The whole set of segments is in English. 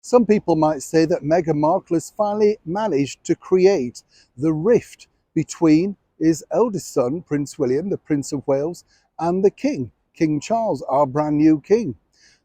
Some people might say that Meghan Markle has finally managed to create the rift between his eldest son, Prince William, the Prince of Wales, and the King, King Charles, our brand new king.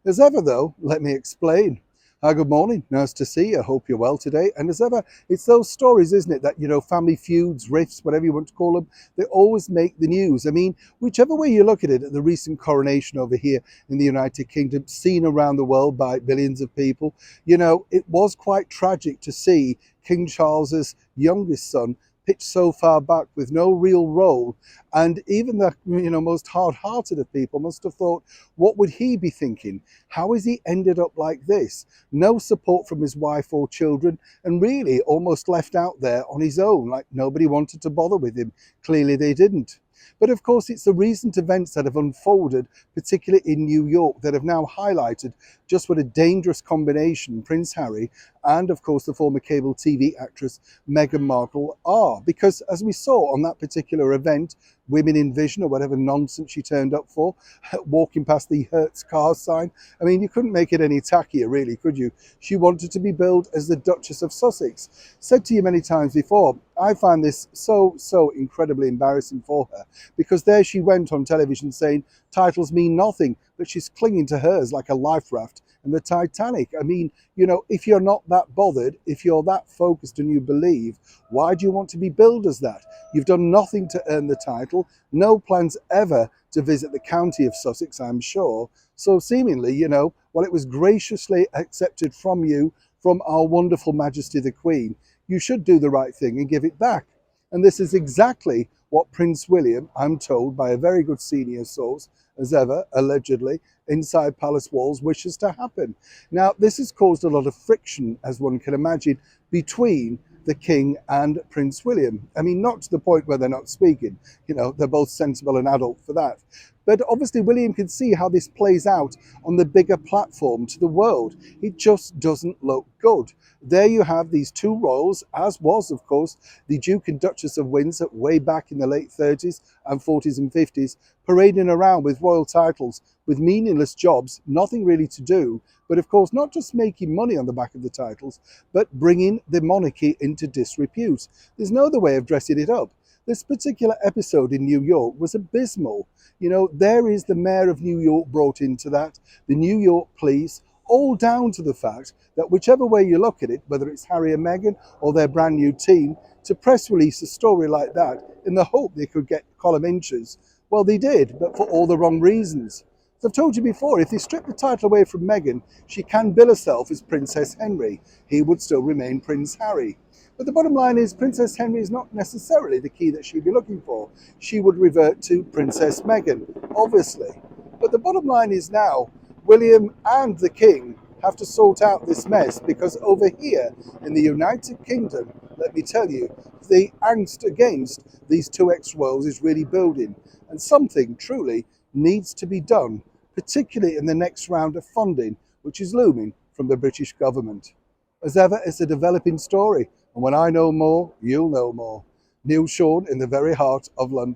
As ever, though, let me explain. Hi, good morning. Nice to see you. Hope you're well today. And as ever, it's those stories, isn't it, that, family feuds, rifts, whatever you want to call them, they always make the news. I mean, whichever way you look at it, the recent coronation over here in the United Kingdom, seen around the world by billions of people, it was quite tragic to see King Charles's youngest son pitched so far back with no real role. And even the most hard-hearted of people must have thought, what would he be thinking? How has he ended up like this? No support from his wife or children, and really almost left out there on his own, like nobody wanted to bother with him. Clearly they didn't. But of course, it's the recent events that have unfolded, particularly in New York, that have now highlighted just what a dangerous combination Prince Harry and, of course, the former cable TV actress Meghan Markle are. Because as we saw on that particular event, Women in Vision or whatever nonsense she turned up for, walking past the Hertz car sign, I mean, you couldn't make it any tackier, really, could you? She wanted to be billed as the Duchess of Sussex. Said to you many times before, I find this so incredibly embarrassing for her, because there she went on television saying titles mean nothing, but she's clinging to hers like a life raft in the Titanic. I mean, if you're not that bothered, if you're that focused and you believe, why do you want to be billed as that? You've done nothing to earn the title, no plans ever to visit the county of Sussex, I'm sure. So seemingly, while it was graciously accepted from you, from our wonderful Majesty the Queen, you should do the right thing and give it back. And this is exactly what Prince William, I'm told by a very good senior source, as ever, allegedly, inside palace walls, wishes to happen. Now, this has caused a lot of friction, as one can imagine, between the King and Prince William. I mean, not to the point where they're not speaking. They're both sensible and adult for that. But obviously, William can see how this plays out on the bigger platform to the world. It just doesn't look good. There you have these two royals, as was, of course, the Duke and Duchess of Windsor way back in the late 30s and 40s and 50s, parading around with royal titles, with meaningless jobs, nothing really to do, but of course not just making money on the back of the titles, but bringing the monarchy into disrepute. There's no other way of dressing it up. This particular episode in New York was abysmal. There is the mayor of New York brought into that, the New York police, all down to the fact that whichever way you look at it, whether it's Harry and Meghan or their brand new team, to press release a story like that in the hope they could get column inches, well, they did, but for all the wrong reasons. As I've told you before, if they strip the title away from Meghan, she can bill herself as Princess Henry. He would still remain Prince Harry. But the bottom line is Princess Henry is not necessarily the key that she'd be looking for. She would revert to Princess Meghan, obviously. But the bottom line is now William and the King have to sort out this mess, because over here in the United Kingdom, let me tell you, the angst against these two ex-royals is really building, and something truly needs to be done, particularly in the next round of funding, which is looming from the British government. As ever, it's a developing story, and when I know more, you'll know more. Neil Sean in the very heart of London.